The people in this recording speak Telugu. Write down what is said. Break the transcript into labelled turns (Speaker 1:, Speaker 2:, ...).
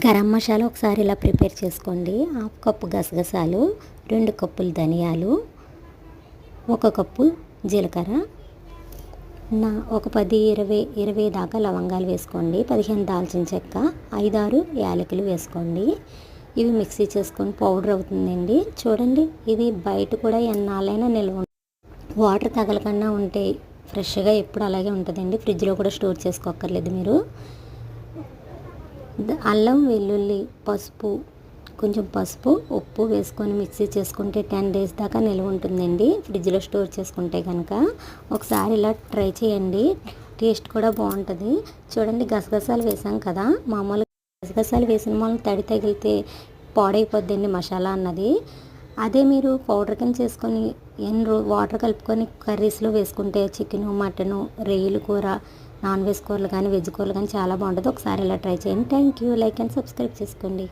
Speaker 1: గరం మసాలా ఒకసారి ఇలా ప్రిపేర్ చేసుకోండి. హాఫ్ కప్పు గసగసాలు, 2 కప్పులు ధనియాలు, 1 కప్పు జీలకర్ర, ఒక 10-20 దాకా లవంగాలు వేసుకోండి. 15 దాల్చిన చెక్క, 5-6 యాలకులు వేసుకోండి. ఇవి మిక్సీ చేసుకొని పౌడర్ అవుతుందండి. చూడండి, ఇది బయట కూడా ఎన్నాళ్ళైనా నిల్వ వాటర్ తగలకుండా ఉంటే ఫ్రెష్గా ఎప్పుడు అలాగే ఉంటుందండి. ఫ్రిడ్జ్లో కూడా స్టోర్ చేసుకోక్కర్లేదు మీరు. అల్లం, వెల్లుల్లి, పసుపు, కొంచెం పసుపు, ఉప్పు వేసుకొని మిక్సీ చేసుకుంటే 10 డేస్ దాకా నిల్వ ఉంటుందండి. ఫ్రిడ్జ్లో స్టోర్ చేసుకుంటే కనుక ఒకసారి ఇలా ట్రై చేయండి. టేస్ట్ కూడా బాగుంటుంది. చూడండి, గసగసాలు వేసాం కదా, మామూలుగా గసగసాలు వేసిన మనం తడి తగిలితే పాడైపోద్దండి మసాలా అన్నది. అదే మీరు పౌడర్ కింద చేసుకొని వాటర్ కలుపుకొని కర్రీస్లో వేసుకుంటే చికెను, మటను, రొయ్యల కూర, నాన్ వెజ్ కూరలు కానీ వెజ్ కూరలు కానీ చాలా బాగుంటుంది. ఒకసారి ఇలా ట్రై చేయండి. Thank you. Like and subscribe చేసుకోండి.